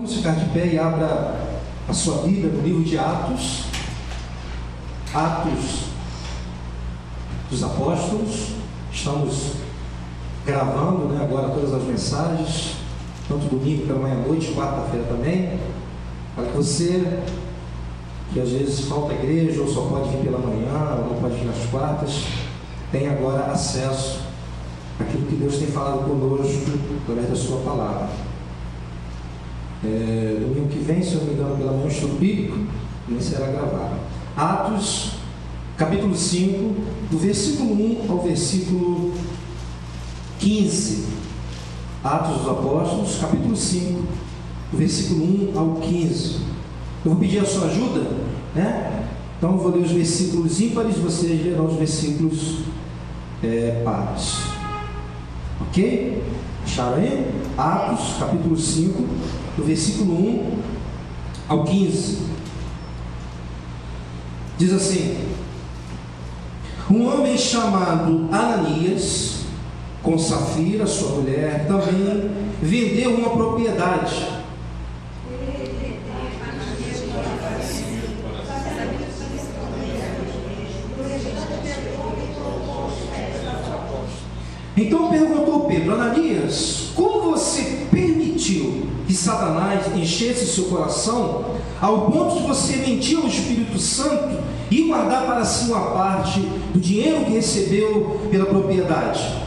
Vamos ficar de pé e abra a sua Bíblia no livro de Atos, Atos dos Apóstolos. Estamos gravando, agora todas as mensagens, tanto domingo pela manhã-noite, quarta-feira também, para que você, que às vezes falta a igreja, ou só pode vir pela manhã, ou não pode vir nas quartas, tenha agora acesso àquilo que Deus tem falado conosco através da sua palavra. Domingo que vem, se eu não me engano, pela manhã, o estudo bíblico nem será gravado. Atos, capítulo 5, do versículo 1 ao versículo 15. Atos dos Apóstolos, capítulo 5, do versículo 1 ao 15. Eu vou pedir a sua ajuda, Então eu vou ler os versículos ímpares, vocês lerão os versículos pares. Ok? Acharam aí? Atos, capítulo 5, do versículo 1 ao 15. Diz assim: um homem chamado Ananias, com Safira, sua mulher, também vendeu uma propriedade. Então perguntou Pedro: Ananias, como você permitiu que Satanás enchesse seu coração ao ponto de você mentir ao Espírito Santo e guardar para si uma parte do dinheiro que recebeu pela propriedade?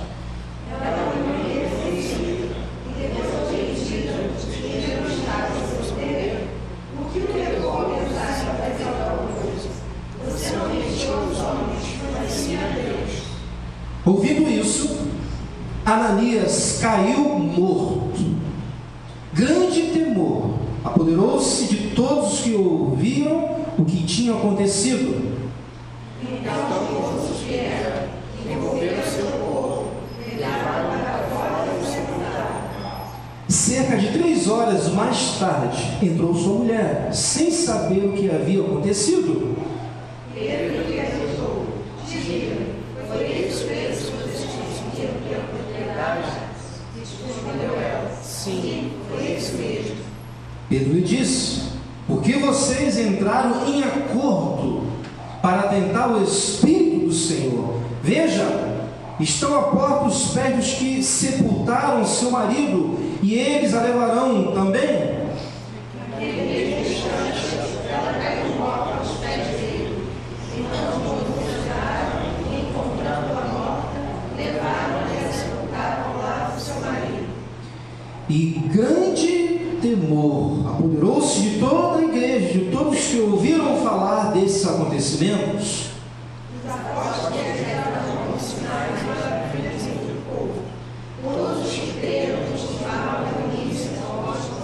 Ouvindo isso, Ananias caiu morto. Grande temor apoderou-se de todos os que ouviram o que tinha acontecido. Então todos vieram, envolveram seu corpo, levaram para fora do sepulcro. Cerca de 3 horas mais tarde, entrou sua mulher, sem saber o que havia acontecido. Pedro lhe perguntou: diga, foi isso mesmo que vocês conseguiram que a propriedade? Respondeu ela: sim, foi isso mesmo. Pedro lhe disse: por que vocês entraram em acordo para tentar o Espírito do Senhor? Veja, estão à porta os pés dos que sepultaram seu marido, e eles a levarão também. Naquele mesmo instante, ela caiu morta aos pés dele. Então todos chegaram e, encontrando-a morta, levaram-a e a sepultaram ao lado do seu marido. E grande temor apoderou-se de toda a igreja, de todos que ouviram falar desses acontecimentos. Os apóstolos realizaram os sinais maravilhosos entre o povo. Todos os que creram testificaram a início da apóstolo.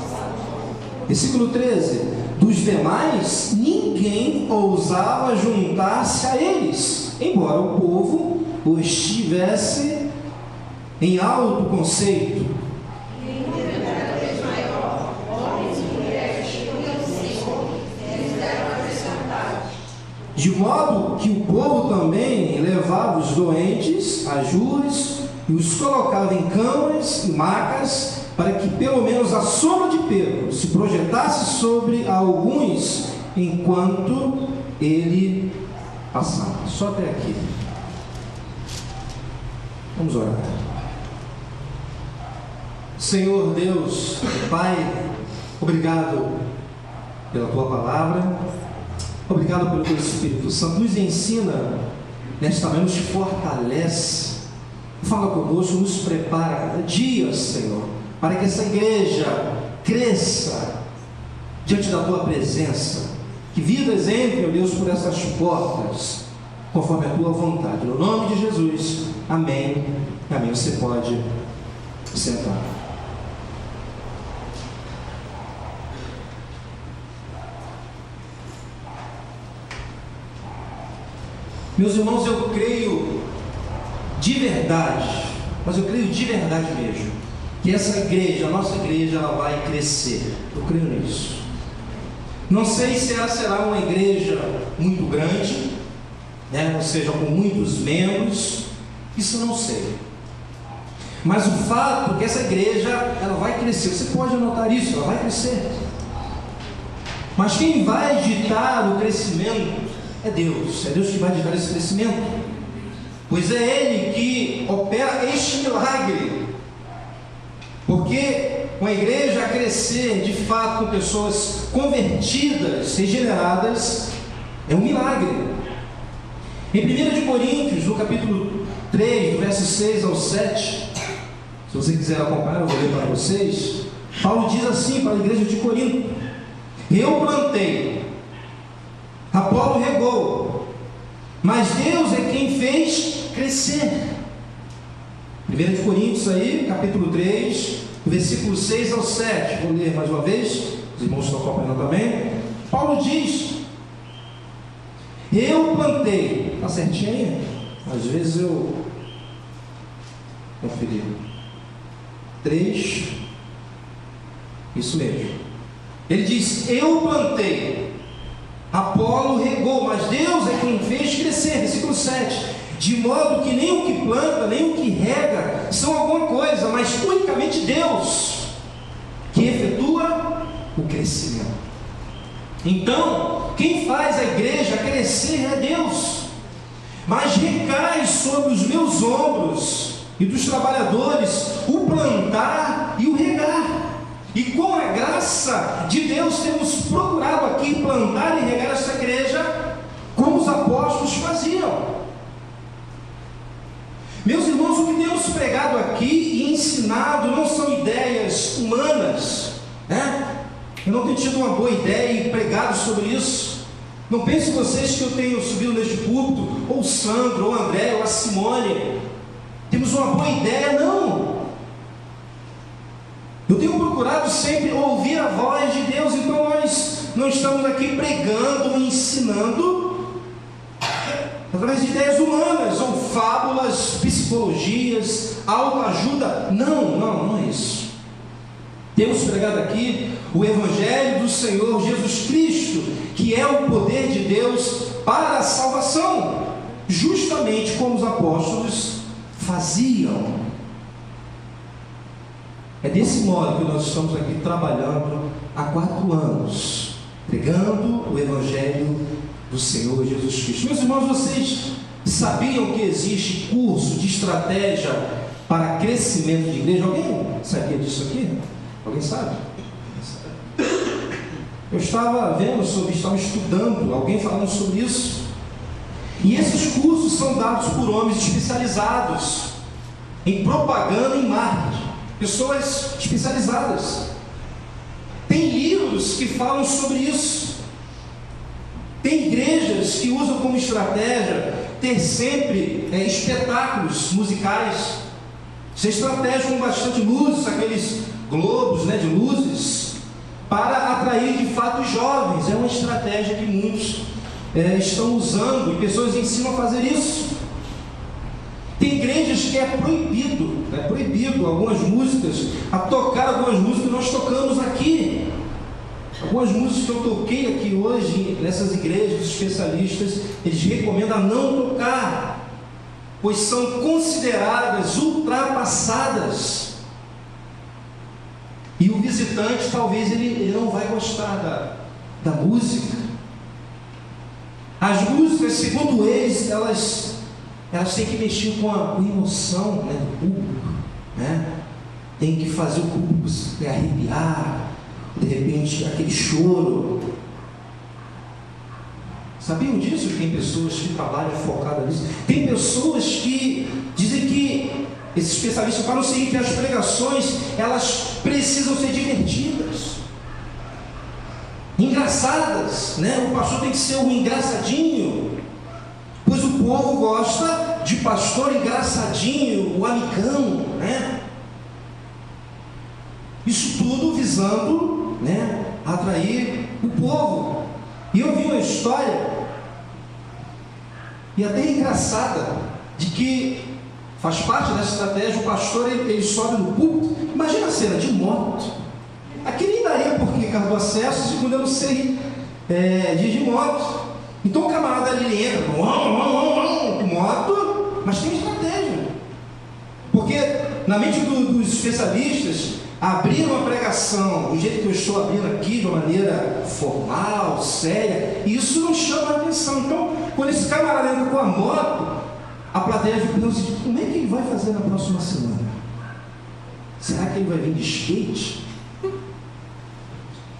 Versículo 13: dos demais, ninguém ousava juntar-se a eles, embora o povo o estivesse em alto conceito. De modo que o povo também levava os doentes às ruas e os colocava em camas e macas, para que pelo menos a sombra de Pedro se projetasse sobre alguns enquanto ele passava. Só até aqui. Vamos orar. Senhor Deus, Pai, obrigado pela Tua palavra. Obrigado pelo Teu Espírito Santo. Nos ensina nesta manhã, nos fortalece. Fala conosco, nos prepara cada dia, Senhor, para que essa igreja cresça diante da Tua presença. Que vidas entrem, ó Deus, por essas portas, conforme a Tua vontade. No nome de Jesus, amém. Amém. Você pode sentar. Meus irmãos, eu creio de verdade, mas eu creio de verdade mesmo, que essa igreja, a nossa igreja, ela vai crescer. Eu creio nisso. Não sei se ela será uma igreja muito grande, ou seja, com muitos membros, isso eu não sei. Mas o fato é que essa igreja, ela vai crescer. Você pode anotar isso, ela vai crescer. Mas quem vai ditar o crescimento é Deus. É Deus que vai ditar esse crescimento. Pois é Ele que opera este milagre. Porque uma igreja a crescer de fato com pessoas convertidas, regeneradas, é um milagre. Em 1 Coríntios, no capítulo 3, do verso 6 ao 7, se você quiser acompanhar, eu vou ler para vocês. Paulo diz assim para a igreja de Corinto: eu plantei, Apolo regou, mas Deus é quem fez crescer. 1 Coríntios aí, capítulo 3, versículo 6 ao 7. Vou ler mais uma vez, os irmãos estão acompanhando também. Paulo diz: eu plantei, está certinho? Às vezes eu conferi. 3, isso mesmo. Ele diz: eu plantei, Apolo regou, mas Deus é quem fez crescer. Versículo 7. De modo que nem o que planta, nem o que rega são alguma coisa, mas unicamente Deus que efetua o crescimento. Então, quem faz a igreja crescer é Deus, mas recai sobre os meus ombros e dos trabalhadores o plantar e o regar. E com a graça de Deus temos procurado aqui plantar e regar esta igreja como os apóstolos faziam. Meus irmãos, o que temos pregado aqui e ensinado não são ideias humanas, né? Eu não tenho tido uma boa ideia e pregado sobre isso. Não pensem vocês que eu tenho subido neste púlpito, ou o Sandro, ou o André, ou a Simone, temos uma boa ideia, não. Eu tenho procurado sempre ouvir a voz de Deus. Então nós não estamos aqui pregando ou ensinando através de ideias humanas, ou fábulas, psicologias, autoajuda. Não é isso. Temos pregado aqui o Evangelho do Senhor Jesus Cristo, que é o poder de Deus para a salvação, justamente como os apóstolos faziam. É desse modo que nós estamos aqui trabalhando há 4 anos, pregando o Evangelho do Senhor Jesus Cristo. Meus irmãos, vocês sabiam que existe curso de estratégia para crescimento de igreja? Alguém sabia disso aqui? Alguém sabe? Eu estava estava estudando, alguém falando sobre isso. E esses cursos são dados por homens especializados em propaganda e marketing, pessoas especializadas. Tem livros que falam sobre isso. Tem igrejas que usam como estratégia ter sempre espetáculos musicais. Isso é estratégia com bastante luzes, aqueles globos, de luzes, para atrair de fato os jovens. É uma estratégia que muitos estão usando, e pessoas ensinam a fazer isso. Tem igrejas que é proibido algumas músicas, a tocar algumas músicas que nós tocamos aqui. Algumas músicas que eu toquei aqui hoje, nessas igrejas especialistas, eles recomendam a não tocar, pois são consideradas ultrapassadas. E o visitante, talvez, ele não vai gostar da música. As músicas, segundo eles, elas têm que mexer com a emoção do público, Tem que fazer o público se arrepiar, de repente aquele choro. Sabiam disso? Que tem pessoas que trabalham focadas nisso. Tem pessoas que dizem que, esses especialistas falam o seguinte, que as pregações, elas precisam ser divertidas, engraçadas, O pastor tem que ser um engraçadinho, pois o povo gosta de pastor engraçadinho, o amigão, Isso tudo visando, atrair o povo. E eu vi uma história, e até engraçada, de que faz parte dessa estratégia. O pastor ele sobe no púlpito, imagina a cena, de moto. Aqui nem daria porque carro do acesso, segundo eu não sei dirigir moto. Então o camarada ali entra com moto, mas tem estratégia, porque na mente dos especialistas, abrir uma pregação do jeito que eu estou abrindo aqui, de uma maneira formal, séria, isso não chama a atenção. Então, quando esse camarada entra com a moto, a plateia fica pensando assim: como é que ele vai fazer na próxima semana? Será que ele vai vir de skate?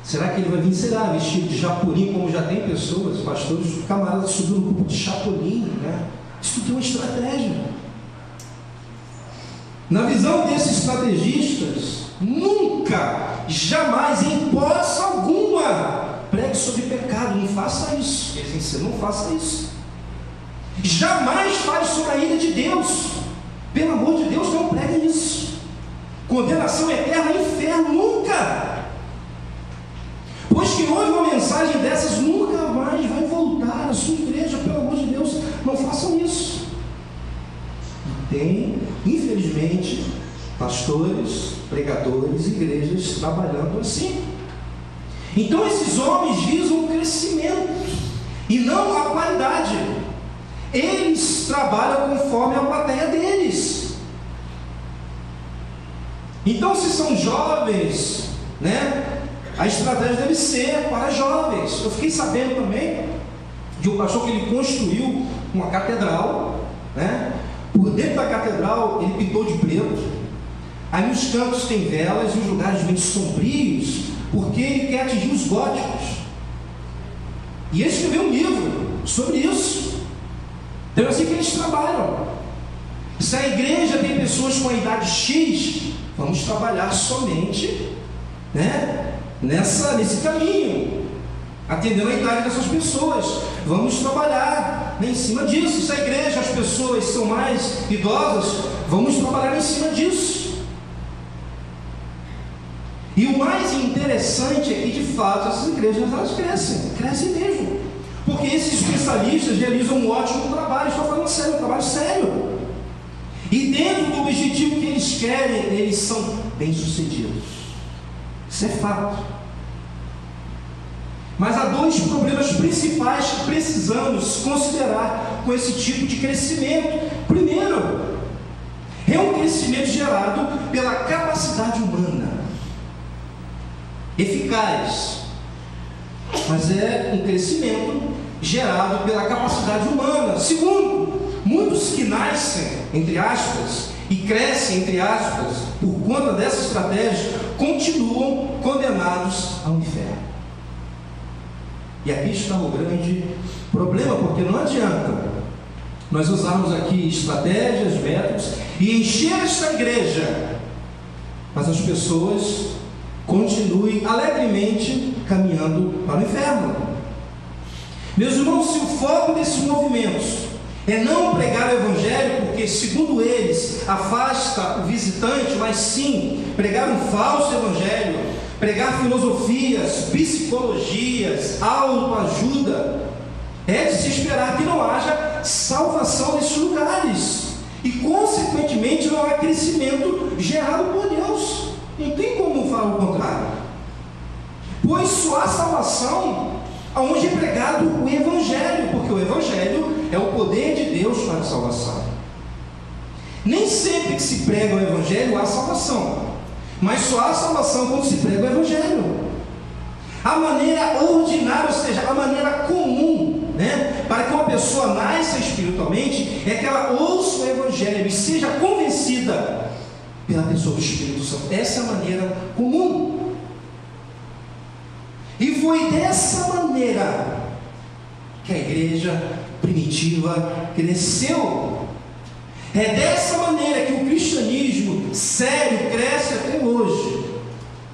Será que ele vai vir, será, vestido de chapolim, como já tem pessoas, pastores, camaradas subindo no grupo de chapolim, né? Isso tudo é uma estratégia. Na visão desses estrategistas, nunca, jamais, em hipótese alguma, pregue sobre pecado. Não faça isso. Eles ensinam: não faça isso. Jamais fale sobre a ira de Deus. Pelo amor de Deus, não pregue isso. Condenação eterna, inferno, nunca. Pois que houve uma mensagem dessas, nunca mais vai voltar à sua igreja. Pelo amor de Deus, não façam isso. Tem, infelizmente, pastores, pregadores, igrejas trabalhando assim. Então esses homens visam o crescimento e não a qualidade. Eles trabalham conforme a plateia deles. Então, se são jovens, né, a estratégia deve ser para jovens. Eu fiquei sabendo também de um pastor que ele construiu uma catedral, né? Por dentro da catedral ele pintou de preto. Aí nos cantos tem velas, nos lugares bem sombrios, porque ele quer atingir os góticos. E ele escreveu um livro sobre isso. Então é assim que eles trabalham. Se a igreja tem pessoas com a idade X, vamos trabalhar somente, né, nesse caminho, atendendo a idade dessas pessoas. Vamos trabalhar, né, em cima disso. Se a igreja, as pessoas são mais idosas, vamos trabalhar em cima disso. E o mais interessante é que, de fato, essas igrejas, elas crescem mesmo, porque esses especialistas realizam um ótimo trabalho. Estou falando sério, um trabalho sério, e dentro do objetivo que eles querem, eles são bem-sucedidos. Isso é fato. Mas há dois problemas principais que precisamos considerar com esse tipo de crescimento. Primeiro, é um crescimento gerado pela capacidade humana, eficaz, mas é um crescimento gerado pela capacidade humana. Segundo, muitos que nascem, entre aspas, e crescem, entre aspas, por conta dessa estratégia, continuam condenados ao inferno. E aqui está o grande problema, porque não adianta nós usarmos aqui estratégias, métodos e encher esta igreja, mas as pessoas continuem alegremente caminhando para o inferno. Meus irmãos, se o foco desses movimentos é não pregar o evangelho, porque segundo eles afasta o visitante, mas sim pregar um falso evangelho, pregar filosofias, psicologias, autoajuda, é de se esperar que não haja salvação nesses lugares, e consequentemente não há crescimento gerado por Deus. Não tem como falar o contrário, pois só há salvação aonde é pregado o evangelho, porque o evangelho é o poder de Deus para a salvação. Nem sempre que se prega o evangelho há salvação, mas só há salvação quando se prega o evangelho. A maneira ordinária, ou seja, a maneira comum, né, para que uma pessoa nasça espiritualmente, é que ela ouça o evangelho e seja convencida pela pessoa do Espírito Santo. Essa é a maneira comum. E foi dessa maneira que a igreja primitiva cresceu. É dessa maneira que o cristianismo sério cresce até hoje,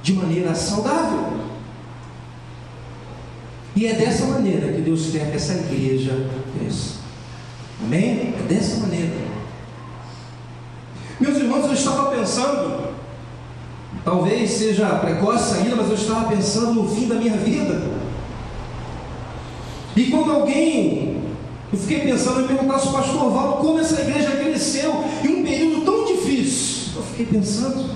de maneira saudável. E é dessa maneira que Deus quer que essa igreja cresça. Amém? É dessa maneira. Meus irmãos, eu estava pensando, talvez seja precoce ainda, mas eu estava pensando no fim da minha vida. E quando alguém, eu fiquei pensando em perguntar se o pastor Valdo, como essa igreja cresceu em um período tão difícil. Eu fiquei pensando.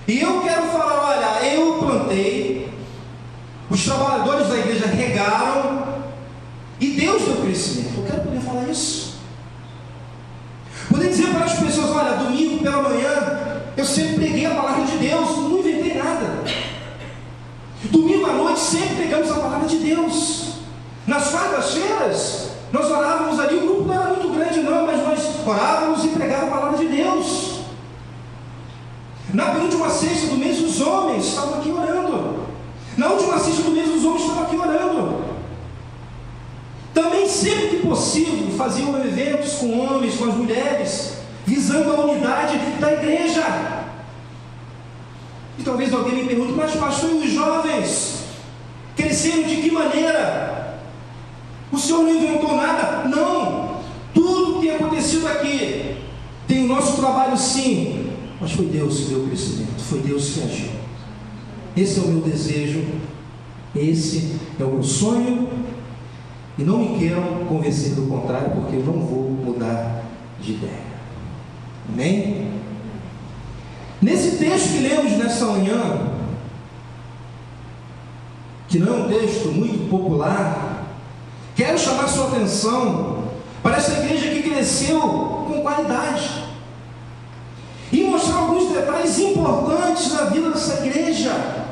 E eu quero falar, olha, eu plantei, os trabalhadores da igreja regaram, e Deus deu crescimento. Eu quero poder falar isso. Poder dizer para as pessoas pessoas, olha, domingo pela manhã, eu sempre preguei a palavra de Deus, não inventei nada. Domingo à noite, sempre pregamos a palavra de Deus. Nas quartas-feiras, nós orávamos ali, o grupo não era muito grande não, mas nós orávamos e pregávamos a palavra de Deus. Na penúltima sexta do mês, os homens estavam aqui orando. Na última sexta do mês, os homens estavam aqui orando. Também, sempre que possível, faziam eventos com homens, com as mulheres, visando a unidade da igreja. E talvez alguém me pergunte, mas pastor, e os jovens cresceram de que maneira? O Senhor não inventou nada? Não! Tudo que tem acontecido aqui tem o nosso trabalho, sim, mas foi Deus que deu o crescimento, foi Deus que agiu. Esse é o meu desejo, esse é o meu sonho, e não me quero convencer do contrário, porque eu não vou mudar de ideia. Amém? Nesse texto que lemos nessa manhã, que não é um texto muito popular, quero chamar sua atenção para essa igreja que cresceu com qualidade e mostrar alguns detalhes importantes na vida dessa igreja.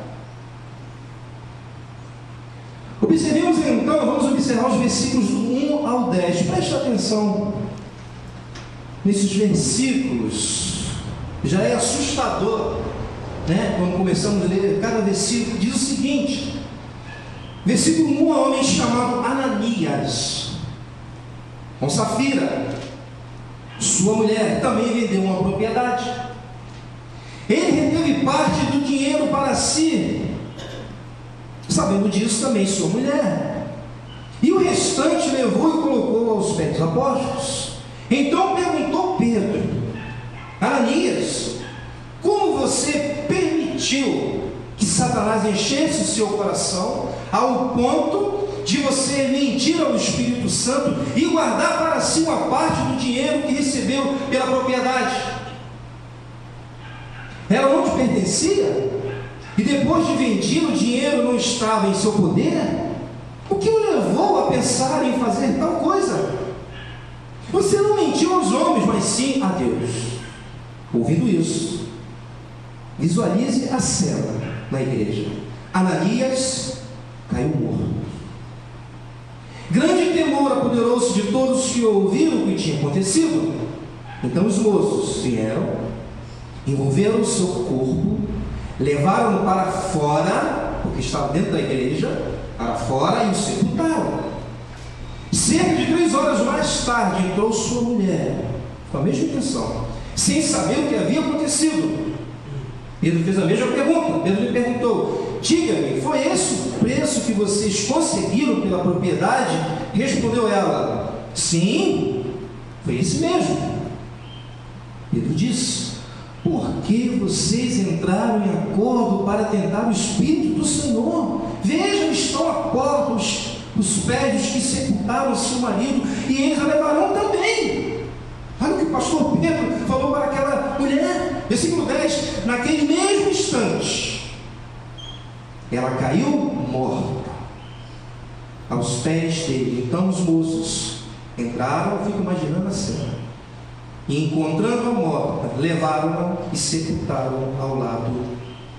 Observemos então, vamos observar os versículos do 1 ao 10. Preste atenção nesses versículos. Já é assustador, né? Quando começamos a ler cada versículo, diz o seguinte: versículo 1, um homem chamado Ananias, com Safira, sua mulher, também vendeu uma propriedade. Ele reteve parte do dinheiro para si, sabendo disso também sua mulher, e o restante levou e colocou aos pés dos apóstolos. Então perguntou Pedro: Ananias, como você permitiu que Satanás enchesse o seu coração ao ponto de você mentir ao Espírito Santo e guardar para si uma parte do dinheiro que recebeu pela propriedade? Ela não te pertencia? E depois de vendido, o dinheiro não estava em seu poder? O que o levou a pensar em fazer tal coisa? Você não mentiu aos homens, mas sim a Deus. Ouvindo isso, visualize a cena na igreja. Ananias caiu morto. Grande temor apoderou-se de todos que ouviram o que tinha acontecido. Então os moços vieram, envolveram o seu corpo, levaram-no para fora, porque estava dentro da igreja, para fora, e o sepultaram. Cerca de 3 horas mais tarde entrou sua mulher, com a mesma intenção, sem saber o que havia acontecido. Pedro fez a mesma pergunta. Pedro lhe perguntou: diga-me, foi esse o preço que vocês conseguiram pela propriedade? Respondeu ela: sim, foi esse mesmo. Pedro disse: por que vocês entraram em acordo para tentar o Espírito do Senhor? Vejam, estão à porta os pés dos que sepultaram seu marido, e eles a levarão também. Olha o que o pastor Pedro falou para aquela mulher, versículo 10: naquele mesmo instante, ela caiu morta aos pés dele. Então os moços entraram, eu fico imaginando a cena, e encontrando a morta, levaram-na e sepultaram ao lado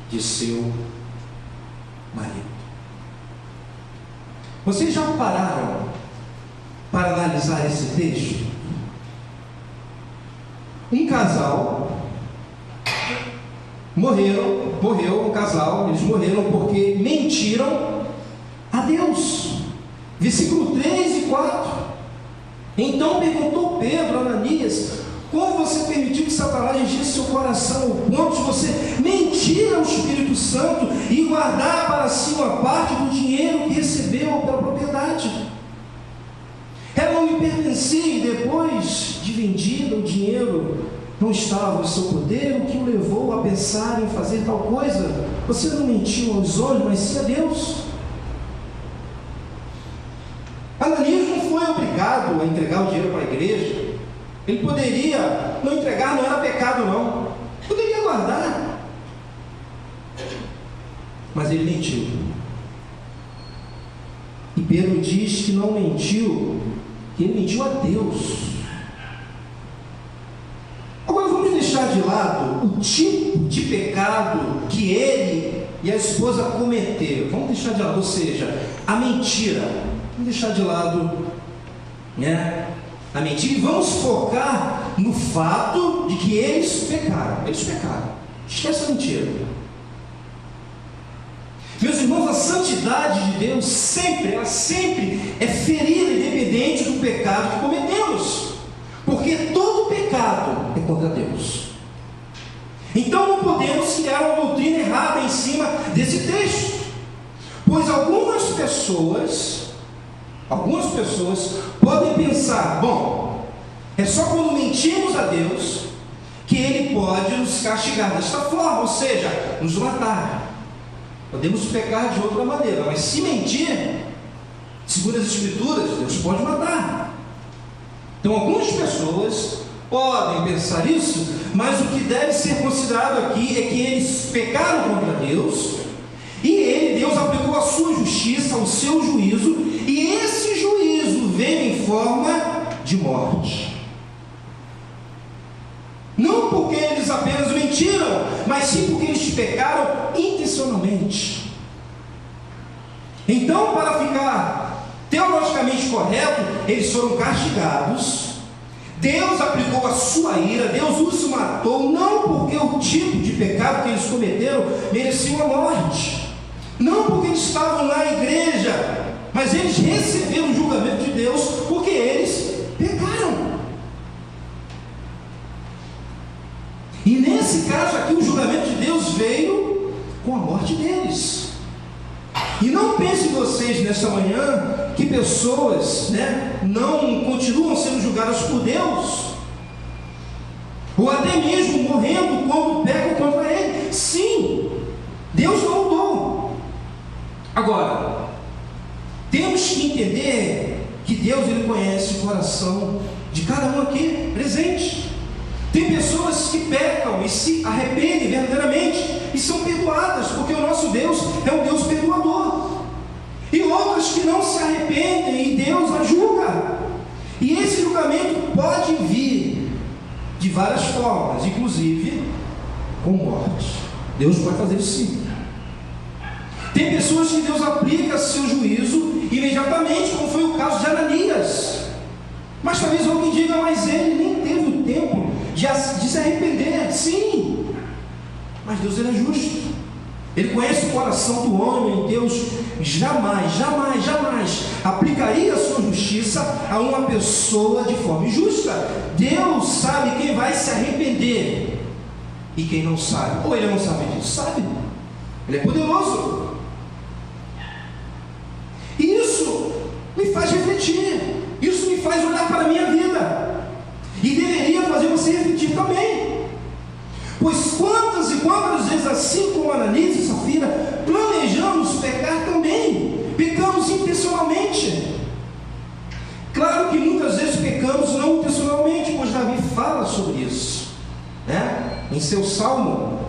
de seu marido. Vocês já pararam para analisar esse texto? Um casal morreu um casal, eles morreram porque mentiram a Deus. Versículo 3 e 4. Então perguntou Pedro a Ananias: como você permitiu que Satanás enchesse seu coração ao ponto de você mentir ao Espírito Santo e guardar para si uma parte do dinheiro que recebeu pela propriedade? Ela não me pertencia, e depois de vendida o dinheiro não estava no seu poder. O que o levou a pensar em fazer tal coisa? Você não mentiu aos homens, mas sim a Deus. Ananias não foi obrigado a entregar o dinheiro para a igreja. Ele poderia não entregar, não era pecado não, poderia guardar, mas ele mentiu. E Pedro diz que não mentiu, que ele mentiu a Deus. Agora o tipo de pecado que ele e a esposa cometeram. Vamos deixar de lado, ou seja, a mentira. Vamos deixar de lado, né, a mentira, e vamos focar no fato de que eles pecaram. Eles pecaram. Esquece a mentira. Meus irmãos, a santidade de Deus ela sempre é ferida independente do pecado que cometemos, porque todo pecado é contra Deus. Então não podemos criar uma doutrina errada em cima desse texto, pois algumas pessoas podem pensar: bom, é só quando mentimos a Deus que Ele pode nos castigar desta forma, ou seja, nos matar. Podemos pecar de outra maneira, mas se mentir, segundo as Escrituras, Deus pode matar. Então algumas pessoas podem pensar isso, mas o que deve ser considerado aqui é que eles pecaram contra Deus, e Deus aplicou a sua justiça, o seu juízo, e esse juízo veio em forma de morte. Não porque eles apenas mentiram, mas sim porque eles pecaram intencionalmente. Então, para ficar teologicamente correto, eles foram castigados. Deus aplicou a sua ira, Deus os matou, não porque o tipo de pecado que eles cometeram merecia a morte, não porque eles estavam na igreja, mas eles receberam o julgamento de Deus porque eles pecaram. E nesse caso aqui, o julgamento de Deus veio com a morte deles. E não pensem vocês nessa manhã que pessoas, não continuam sendo julgadas por Deus, ou até mesmo morrendo quando pecam contra Ele. Sim, Deus não mudou. Agora, temos que entender que Deus, Ele conhece o coração de cada um aqui presente. Tem pessoas que pecam e se arrependem verdadeiramente e são perdoadas, porque o nosso Deus é um Deus perdoador. E outras que não se arrependem e Deus a julga. E esse julgamento pode vir de várias formas, inclusive com morte. Deus pode fazer isso sim. Tem pessoas que Deus aplica seu juízo imediatamente, como foi o caso de Ananias. Mas talvez alguém diga: mas ele nem teve o tempo de se arrepender. Sim, mas Deus, Ele é justo. Ele conhece o coração do homem. Deus jamais aplicaria a sua justiça a uma pessoa de forma injusta. Deus sabe quem vai se arrepender e quem não sabe. Ou Ele não sabe disso? Sabe. Ele é poderoso. E isso me faz refletir. Isso me faz olhar para a minha vida. E deveria fazer você refletir também. Pois quantas e quantas vezes, assim como Ananias e Safira, planejamos pecar também. Pecamos intencionalmente. Claro que muitas vezes pecamos não intencionalmente, pois Davi fala sobre isso, em seu salmo.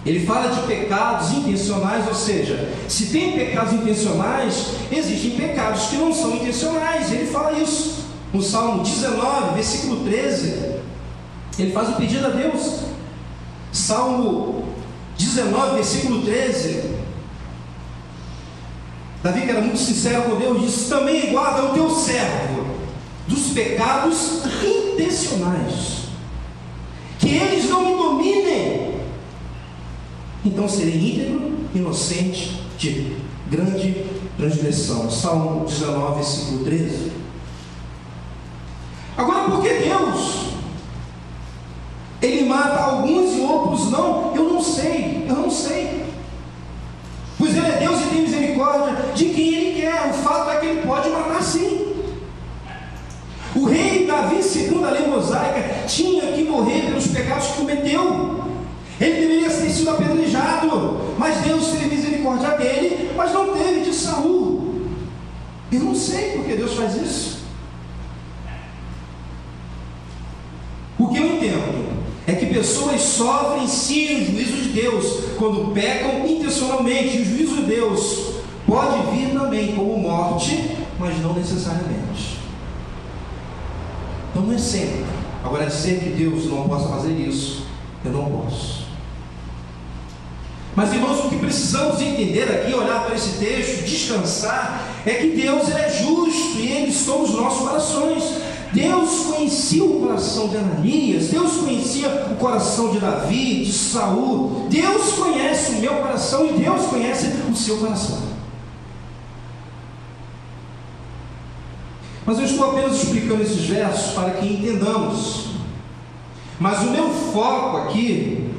Ele fala de pecados intencionais, ou seja, se tem pecados intencionais, existem pecados que não são intencionais. Ele fala isso no Salmo 19, versículo 13. Ele faz um pedido a Deus. Salmo 19, versículo 13. Davi, que era muito sincero com Deus, disse: também guarda o teu servo dos pecados intencionais, que eles não me dominem. Então serei íntegro, inocente de grande transgressão. Salmo 19, versículo 13. Agora, por que Deus Ele mata alguns e outros não? Eu não sei. Pois Ele é Deus e tem misericórdia de quem Ele quer. O fato é que Ele pode matar sim. O rei Davi, segundo a lei mosaica, tinha que morrer pelos pecados que cometeu. Ele deveria ter sido apedrejado, mas Deus teve misericórdia dele, mas não teve de Saul. Eu não sei porque Deus faz isso. O que eu entendo é que pessoas sofrem sim o juízo de Deus quando pecam intencionalmente. E o juízo de Deus pode vir também como morte, mas não necessariamente. Então não é sempre. Agora, dizer que Deus não possa fazer isso Eu não posso. Mas, irmãos, o que precisamos entender aqui, olhar para esse texto, descansar, é que Deus é justo e Ele sonda os nossos corações. Deus conhecia o coração de Ananias, Deus conhecia o coração de Davi, de Saul. Deus conhece o meu coração e Deus conhece o seu coração. Mas eu estou apenas explicando esses versos para que entendamos. Mas o meu foco aqui,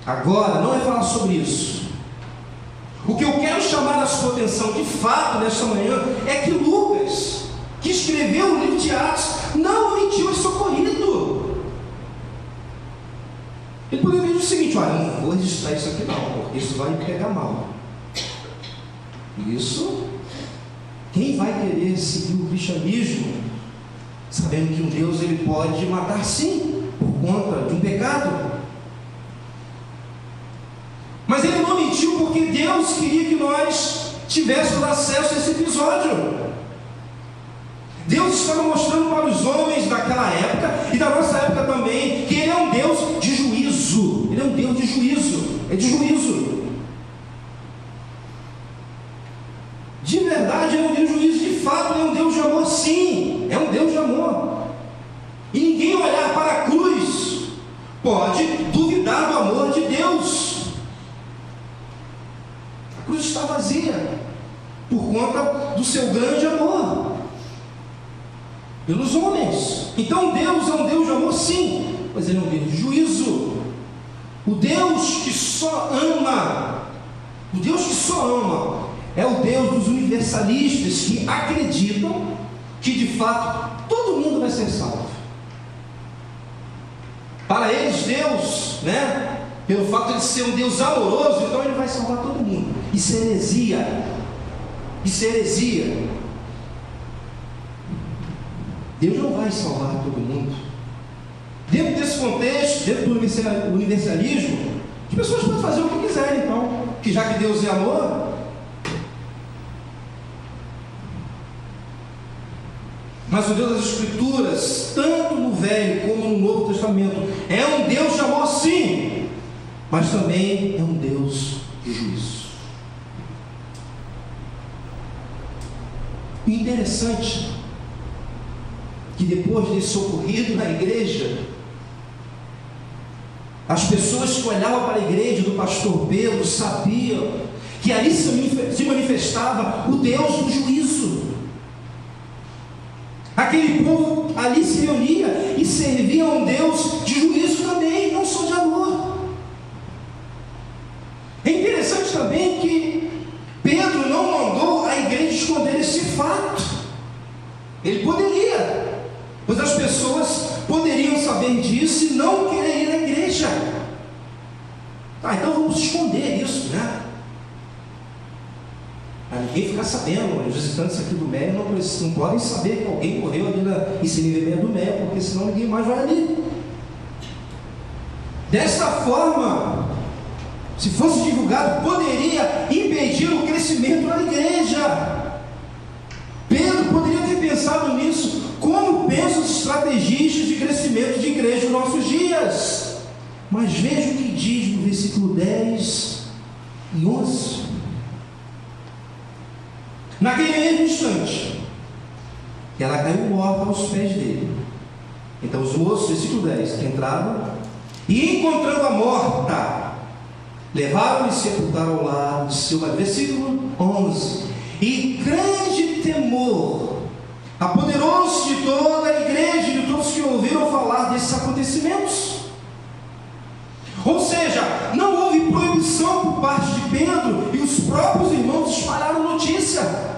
agora, não é falar sobre isso. O que eu quero chamar a sua atenção de fato nesta manhã é que Lucas, que escreveu o livro de Atos, não omitiu esse ocorrido. Ele poderia dizer o seguinte: olha, eu não vou registrar isso aqui não, porque isso vai me pegar mal. Isso, quem vai querer seguir o cristianismo, sabendo que um Deus ele pode matar sim, por conta de um pecado? Mas ele não mentiu porque Deus queria que nós tivéssemos acesso a esse episódio. Deus estava mostrando para os homens daquela época e da nossa época também que Ele é um Deus de juízo. Ele é um Deus de juízo. É de juízo. De verdade, Ele é um Deus de juízo. De fato, Ele é um Deus de amor. Sim, é um Deus de amor. E ninguém olhar para a cruz pode duvidar do amor de Deus. A cruz está vazia por conta do seu grande amor pelos homens. Então Deus é um Deus de amor, sim, mas Ele é um Deus de juízo. O Deus que só ama, o Deus que só ama, é o Deus dos universalistas que acreditam que de fato todo mundo vai ser salvo. Para eles, Deus, pelo fato de ser um Deus amoroso, então Ele vai salvar todo mundo. Isso é heresia. Isso é heresia. Deus não vai salvar todo mundo. Dentro desse contexto, dentro do universalismo, as pessoas podem fazer o que quiserem, então, que já que Deus é amor. Mas o Deus das Escrituras, tanto no Velho como no Novo Testamento, é um Deus de amor, sim, mas também é um Deus de juízo. E interessante que depois desse ocorrido na igreja, as pessoas que olhavam para a igreja do pastor Pedro sabiam que ali se manifestava o Deus do juízo. Aquele povo ali se reunia e servia a um Deus de juízo também, não só de amor. É interessante também que Pedro não mandou a igreja esconder esse fato. Ele poderia, pois as pessoas poderiam saber disso e não querer ir à igreja. Então vamos esconder isso, Para ninguém ficar sabendo. Os visitantes aqui do Meia não podem saber que alguém correu ali em Sinivermeia do Meia, porque senão ninguém mais vai ali. Desta forma, se fosse divulgado, poderia impedir o crescimento da igreja. Pedro poderia ter pensado nisso, como pensam os estrategistas de crescimento de igreja nos nossos dias. Mas veja o que diz no versículo 10 e 11. Naquele mesmo instante, ela caiu morta aos pés dele. Então os moços, versículo 10, entraram e, encontrando a morta, levaram-a e sepultaram ao lado de seu marido. Versículo 11. E grande temor apoderou-se de toda a igreja e de todos que ouviram falar desses acontecimentos. Ou seja, não houve proibição por parte de Pedro, e os próprios irmãos espalharam notícia.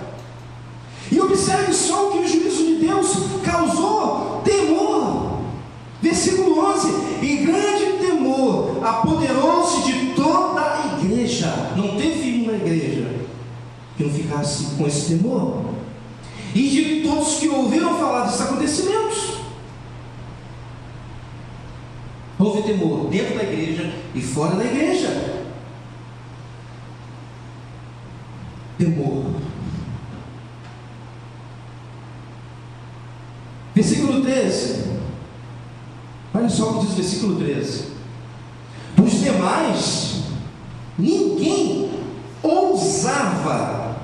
E observe só o que o juízo de Deus causou: temor. Versículo 11: e grande temor apoderou-se de toda a igreja. Não teve uma igreja que não ficasse com esse temor. E de todos que ouviram falar desses acontecimentos. Houve temor dentro da igreja e fora da igreja. Temor. Versículo 13. Olha só o que diz o versículo 13. demais, ninguém ousava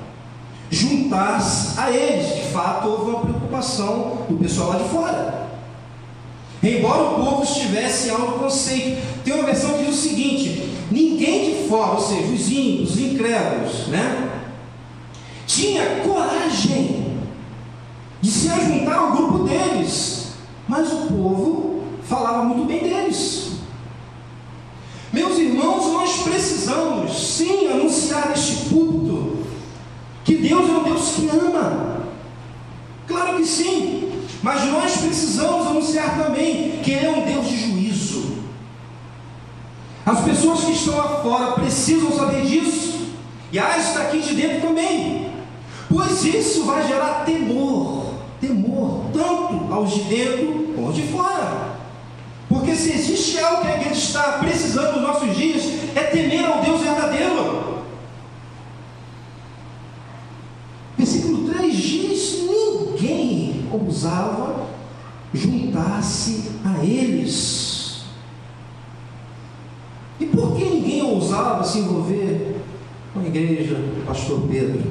juntar-se a eles. De fato, houve uma preocupação do pessoal lá de fora. Embora o povo estivesse em alto conceito, tem uma versão que diz o seguinte: ninguém de fora, ou seja, os ímpios, os incrédulos, tinha coragem de se juntar ao grupo deles, mas o povo falava muito bem deles. Meus irmãos, nós precisamos sim anunciar neste púlpito que Deus é um Deus que ama, claro que sim, mas nós precisamos anunciar também que Ele é um Deus de juízo. As pessoas que estão lá fora precisam saber disso, e as daqui de dentro também, pois isso vai gerar temor, tanto aos de dentro como aos de fora. Porque se existe algo que a igreja está precisando nos nossos dias, é temer ao Deus verdadeiro. Versículo 3 diz: ninguém ousava juntar-se a eles. E por que ninguém ousava se envolver com a igreja do pastor Pedro?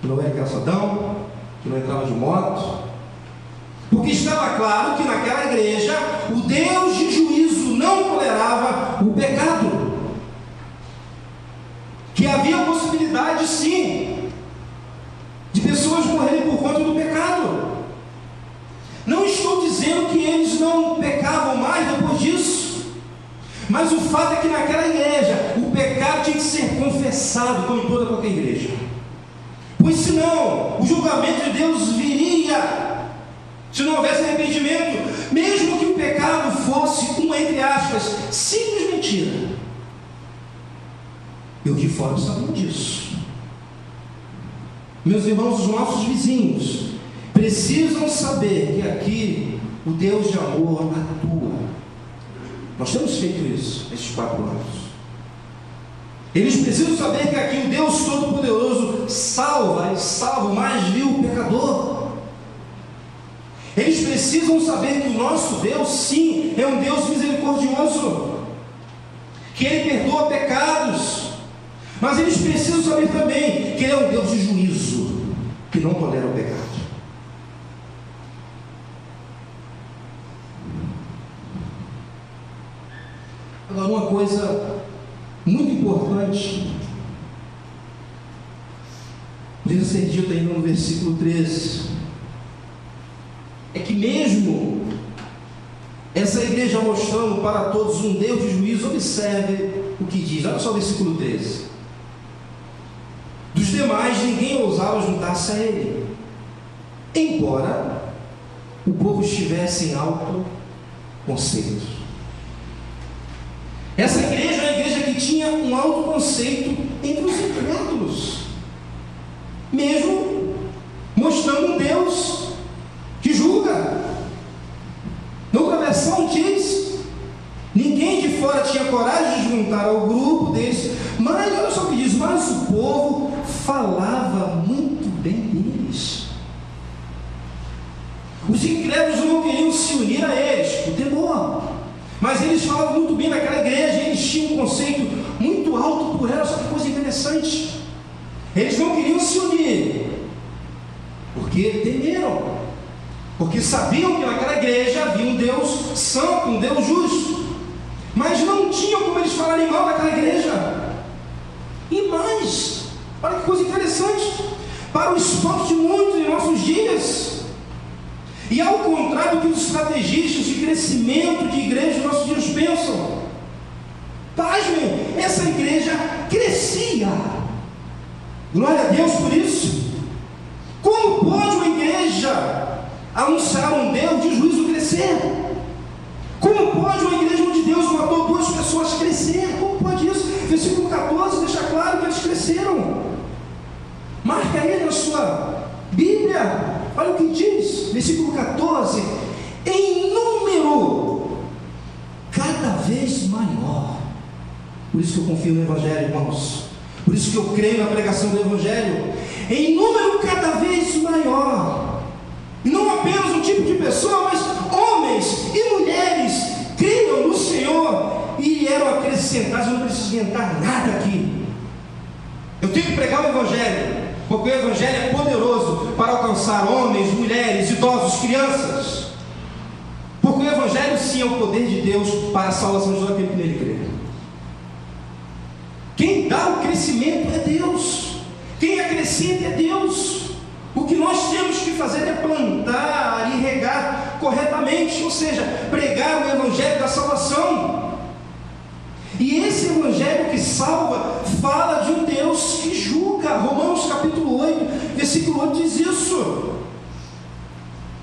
Que não era calçadão, que não entrava de moto. Porque estava claro que naquela igreja o Deus de juízo não tolerava o pecado, que havia possibilidade sim de pessoas morrerem por conta do pecado. Não estou dizendo que eles não pecavam mais depois disso, mas o fato é que naquela igreja o pecado tinha que ser confessado, como em toda qualquer igreja, pois senão o julgamento de Deus viria. Se não houvesse arrependimento, mesmo que o pecado fosse uma, entre aspas, simples mentira, e os de fora sabiam disso. Meus irmãos, os nossos vizinhos precisam saber que aqui o Deus de amor atua. Nós temos feito isso nesses 4 anos. Eles precisam saber que aqui o Deus Todo-Poderoso salva o mais vil pecador. Eles precisam saber que o nosso Deus, sim, é um Deus misericordioso, que Ele perdoa pecados, mas eles precisam saber também que Ele é um Deus de juízo, que não tolera o pecado. Agora, uma coisa muito importante precisa ser dita ainda no versículo 13, é que mesmo essa igreja mostrando para todos um Deus de juízo, observe o que diz, olha só o versículo 13: dos demais ninguém ousava juntar-se a ele, embora o povo estivesse em alto conceito. Essa igreja é uma igreja que tinha um alto conceito entre os incrédulos, mesmo mostrando um Deus que julga. Noutra versão diz: ninguém de fora tinha coragem de juntar ao grupo deles, mas olha só o que diz: mas o povo falava muito bem deles. Os incrédulos não queriam se unir a eles, por temor, mas eles falavam muito bem naquela igreja, eles tinham um conceito muito alto por ela. Só que coisa interessante, eles não queriam se unir porque temeram, porque sabiam que naquela igreja havia um Deus santo, um Deus justo, mas não tinham como eles falarem mal daquela igreja. E mais, olha que coisa interessante, para o espanto de muitos em nossos dias, e ao contrário do que os estrategistas de crescimento de igreja nos nossos dias pensam, pasmem, essa igreja crescia. Glória a Deus por isso. Como pode uma igreja anunciar um Deus de juízo crescer? Como pode uma igreja onde Deus mandou 2 pessoas crescer? Como pode isso? Versículo 14 deixa claro que eles cresceram. Marca aí na sua Bíblia, olha o que diz, versículo 14: em número cada vez maior. Por isso que eu confio no Evangelho, irmãos, por isso que eu creio na pregação do Evangelho. Em número cada vez maior, e não apenas um tipo de pessoa, mas homens e mulheres criam no Senhor, e vieram acrescentar, eu não preciso inventar nada aqui. Eu tenho que pregar o Evangelho, porque o Evangelho é poderoso para alcançar homens, mulheres, idosos, crianças. Porque o Evangelho sim é o poder de Deus para a salvação de todo aquele que nele crê. Quem dá o crescimento é Deus. Quem acrescenta é Deus. O que nós temos que fazer é plantar e regar corretamente, ou seja, pregar o Evangelho da salvação. E esse Evangelho que salva fala de um Deus que julga. Romanos capítulo 8, versículo 8 diz isso.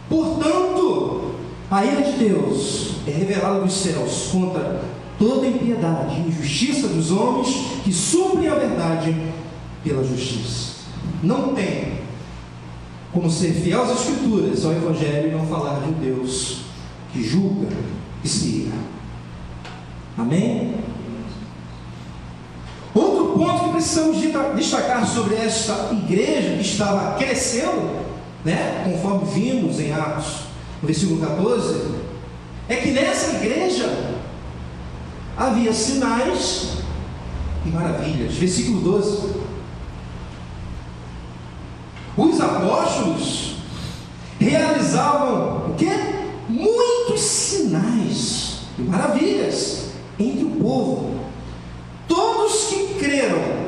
Portanto, a ira de Deus é revelada dos céus contra toda impiedade e injustiça dos homens que suprem a verdade pela justiça. Não tem como ser fiel às Escrituras, ao Evangelho, e não falar de um Deus que julga e se ira. Amém? Outro ponto que precisamos destacar sobre esta igreja que estava crescendo, conforme vimos em Atos, no versículo 14, é que nessa igreja havia sinais e maravilhas. Versículo 12. Os apóstolos realizavam o quê? Muitos sinais e maravilhas entre o povo. Todos que creram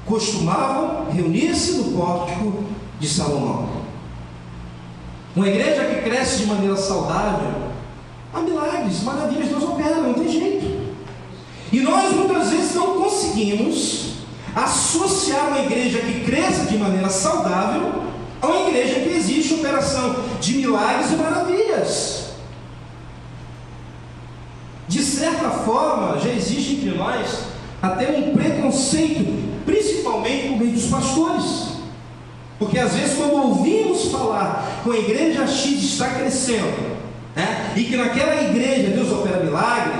costumavam reunir-se no pórtico de Salomão. Uma igreja que cresce de maneira saudável, há milagres, maravilhas, Deus opera, não tem jeito. E nós muitas vezes não conseguimos associar uma igreja que cresce de maneira saudável a uma igreja que existe operação de milagres e maravilhas. De certa forma, já existe entre nós até um preconceito, principalmente por meio dos pastores. Porque às vezes quando ouvimos falar que a igreja X está crescendo, e que naquela igreja Deus opera milagre,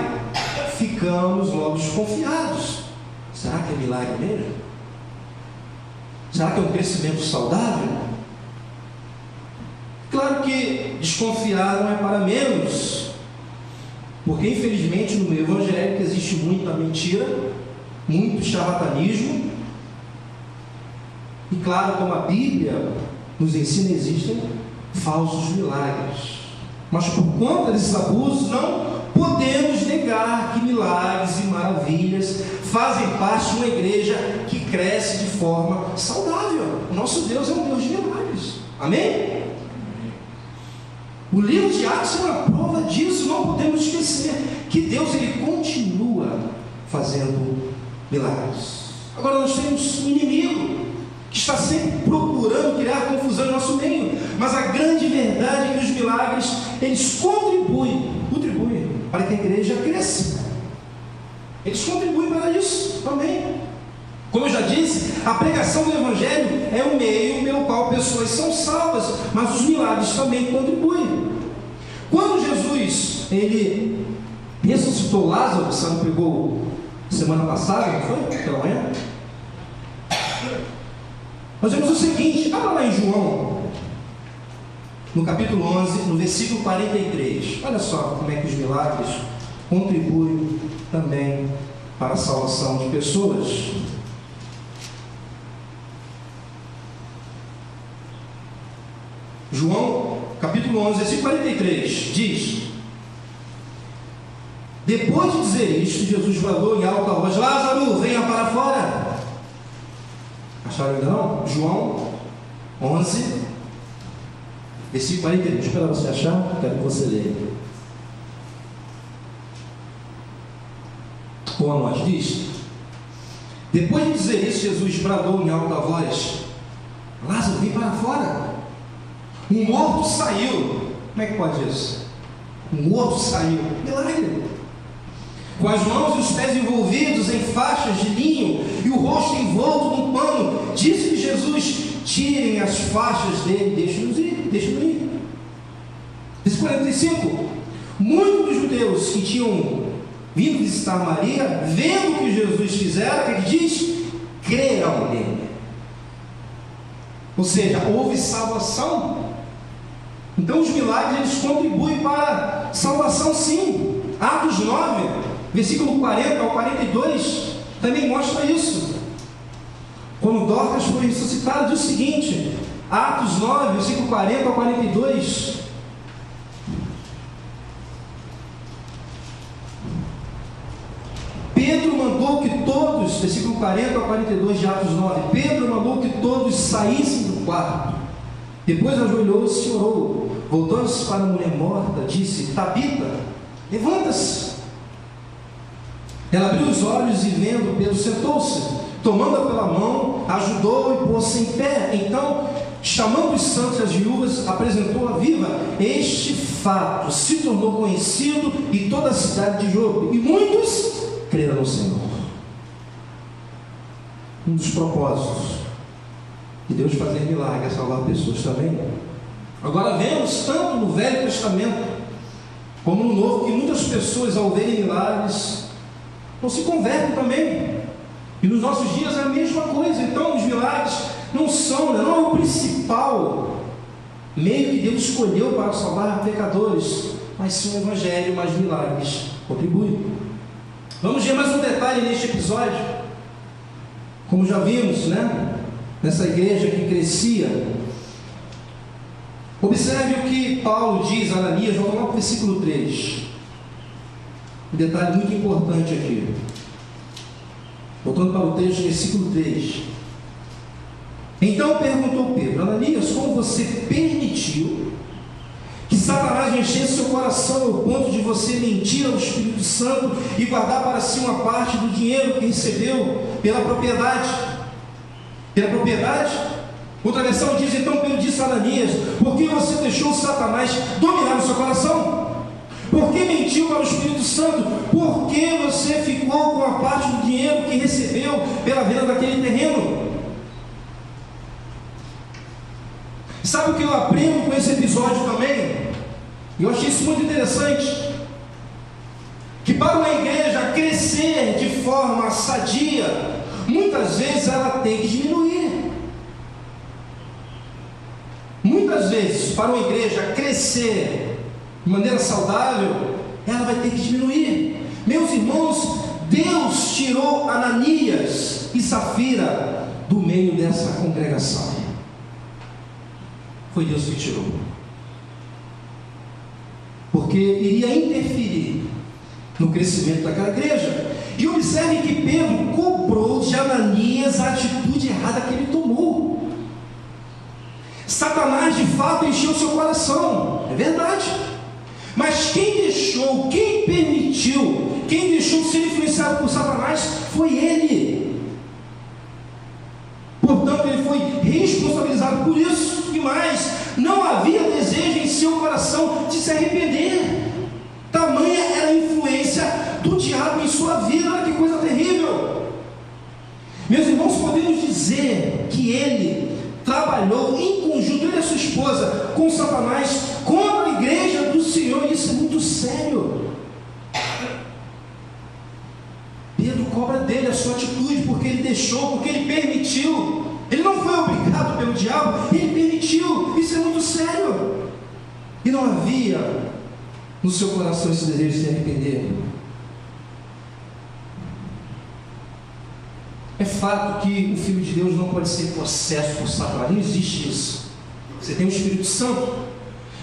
ficamos logo desconfiados. Será que é milagre mesmo? Será que é um crescimento saudável? Claro que desconfiar não é para menos, porque infelizmente no meio evangélico existe muita mentira, muito charlatanismo, e claro, como a Bíblia nos ensina, existem falsos milagres. Mas por conta desses abusos, não podemos negar que milagres e maravilhas fazem parte de uma igreja que cresce de forma saudável. O nosso Deus é um Deus de milagres. Amém? O livro de Atos é uma prova disso. Não podemos esquecer que Deus ele continua fazendo milagres. Agora nós temos um inimigo que está sempre procurando criar confusão no nosso meio, mas a grande verdade é que os milagres eles contribuem para que a igreja cresça. Eles contribuem para isso também. Como eu já disse, a pregação do Evangelho é o meio pelo qual pessoas são salvas, mas os milagres também contribuem. Quando Jesus ele ressuscitou Lázaro, você não pregou semana passada, não foi? Pela manhã? Nós vemos o seguinte, abra lá em João, no capítulo 11, no versículo 43. Olha só como é que os milagres contribuem também para a salvação de pessoas. João, capítulo 11, versículo 43, diz: depois de dizer isto, Jesus bradou em alta voz: Lázaro, venha para fora. Acharam ainda não? João 11, versículo 43. Deixa eu esperar você achar, quero que você leia. Ou a nós diz: depois de dizer isso, Jesus bradou em alta voz: Lázaro, vem para fora. Um morto saiu. Como é que pode isso? Um morto saiu. Milagre. Com as mãos e os pés envolvidos em faixas de linho e o rosto envolto num pano, disse-lhe Jesus: tirem as faixas dele, deixem-nos ir, deixem-nos ir. Versículo 45. Muitos dos judeus que tinham vindo visitar Maria, vendo o que Jesus fizera, o que diz? Creram nele. Ou seja, houve salvação. Então os milagres eles contribuem para a salvação, sim. Atos 9, versículo 40 ao 42, também mostra isso. Quando Dorcas foi ressuscitada, diz o seguinte, Atos 9, versículo 40 ao 42. Pedro mandou que todos, versículo 40 ao 42 de Atos 9, Pedro mandou que todos saíssem do quarto. Depois ajoelhou-se e orou. Voltando-se para a mulher morta, disse, Tabita, levanta-se. Ela abriu os olhos e vendo, Pedro sentou-se. Tomando-a pela mão, ajudou-a e pôs-se em pé. Então, chamando os santos e as viúvas, apresentou-a viva. Este fato se tornou conhecido em toda a cidade de Jope, e muitos creram no Senhor. Um dos propósitos de Deus fazer milagres é salvar pessoas também. Agora vemos tanto no Velho Testamento como no Novo que muitas pessoas, ao verem milagres, não se convertem também. E nos nossos dias é a mesma coisa. Então os milagres não é o principal meio que Deus escolheu para salvar pecadores, mas sim o Evangelho, mas milagres contribuem. Vamos ver mais um detalhe neste episódio. Como já vimos, nessa igreja que crescia. Observe o que Paulo diz a Ananias, vamos lá para o versículo 3. Um detalhe muito importante aqui. Voltando para o texto, versículo 3. Então perguntou Pedro, Ananias, como você permitiu que Satanás enchesse seu coração ao ponto de você mentir ao Espírito Santo e guardar para si uma parte do dinheiro que recebeu pela propriedade? Pela propriedade? Outra versão diz, então Pedro disse a Ananias, por que você deixou Satanás dominar o seu coração? Por que mentiu para o Espírito Santo? Por que você ficou com a parte do dinheiro que recebeu pela venda daquele terreno? Sabe o que eu aprendo com esse episódio também? Eu achei isso muito interessante. Que para uma igreja crescer de forma sadia, muitas vezes ela tem que diminuir. Muitas vezes, para uma igreja crescer de maneira saudável, ela vai ter que diminuir. Meus irmãos, Deus tirou Ananias e Safira do meio dessa congregação. Foi Deus que tirou, porque iria interferir no crescimento daquela igreja. E observe que Pedro cobrou de Ananias a atitude errada que ele tomou. Satanás de fato encheu seu coração, é verdade, mas quem permitiu, quem deixou ser influenciado por Satanás foi ele. Portanto, ele foi responsabilizado por isso. E mais, não havia desejo em seu coração de se arrepender. Tamanha era a influência do diabo em sua vida. Olha que coisa terrível. Meus irmãos, podemos dizer que ele trabalhou em conjunto, ele e a sua esposa, com Satanás, contra a igreja do Senhor. Isso é muito sério. Pedro cobra dele a sua atitude, porque ele deixou, porque ele permitiu. Ele não foi obrigado pelo diabo, ele permitiu. Isso é muito sério. E não havia no seu coração esse desejo de se arrepender. É fato que o Filho de Deus não pode ser possesso por Satanás. Não existe isso. Você tem o Espírito Santo,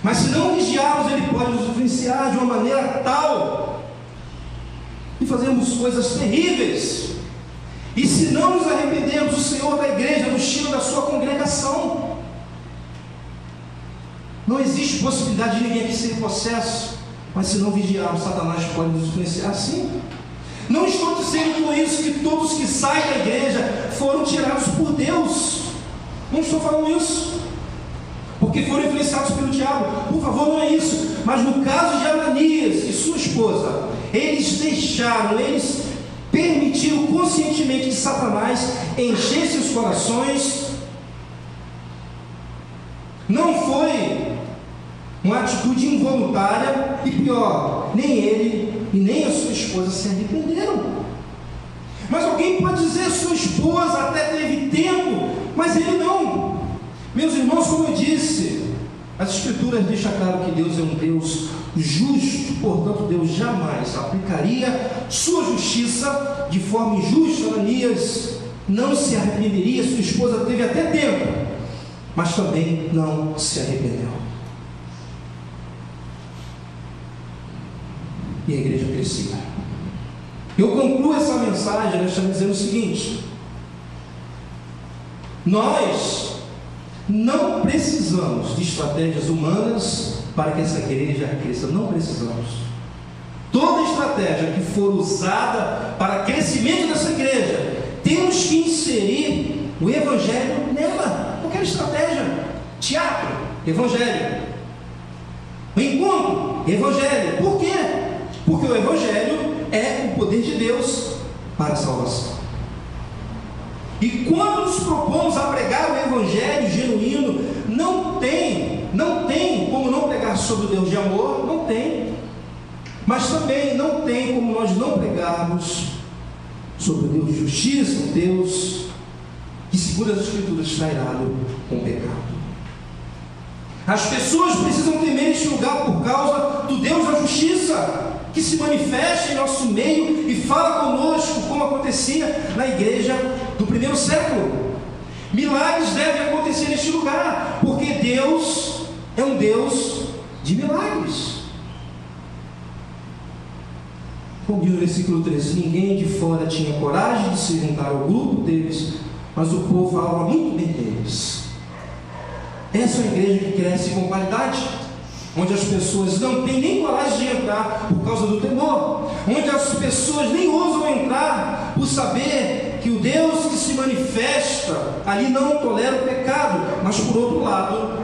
mas se não vigiarmos, ele pode nos influenciar de uma maneira tal e fazermos coisas terríveis. E se não nos arrependermos, o Senhor da igreja nos tira da sua congregação. Não existe possibilidade de ninguém aqui ser possesso, mas se não vigiarmos, Satanás pode nos influenciar sim. Não estou dizendo com isso que todos que saem da igreja foram tirados por Deus. Não estou falando isso, porque foram influenciados pelo diabo. Por favor, não é isso. Mas no caso de Ananias e sua esposa, eles permitiram conscientemente que Satanás enchesse os corações. Não foi uma atitude involuntária, e pior, nem ele e nem a sua esposa se arrependeram. Mas alguém pode dizer, sua esposa até teve tempo, mas ele não. Meus irmãos, como eu disse, As Escrituras deixam claro que Deus é um Deus justo, portanto Deus jamais aplicaria sua justiça de forma injusta. Ananias não se arrependeria, sua esposa teve até tempo, mas também não se arrependeu. E a igreja crescia. Eu concluo essa mensagem dizendo o seguinte: nós não precisamos de estratégias humanas para que essa igreja cresça. Não precisamos. Toda estratégia que for usada para crescimento dessa igreja, temos que inserir o Evangelho nela. Qualquer estratégia. Teatro, Evangelho. Encontro, Evangelho. Por quê? Porque o Evangelho é o poder de Deus para a salvação. E quando nos propomos a pregar o Evangelho genuíno, não tem como não pregar sobre o Deus de amor, não tem. Mas também não tem como nós não pregarmos sobre o Deus de justiça, um Deus que, segundo as Escrituras, está irado com o pecado. As pessoas precisam temer este lugar por causa do Deus da justiça, que se manifesta em nosso meio e fala conosco, como acontecia na igreja do primeiro século. Milagres devem acontecer neste lugar, porque Deus é um Deus de milagres. Como diz no versículo 13: ninguém de fora tinha coragem de se juntar ao grupo deles, mas o povo falava muito bem deles. Essa é uma igreja que cresce com qualidade, onde as pessoas não têm nem coragem de entrar por causa do temor, onde as pessoas nem ousam entrar por saber que o Deus que se manifesta ali não tolera o pecado, mas por outro lado,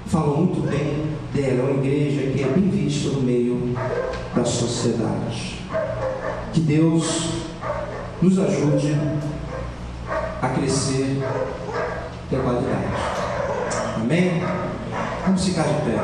falam muito bem dela. É uma igreja que é bem vista no meio da sociedade. Que Deus nos ajude a crescer com qualidade. Amém? Vamos ficar de pé.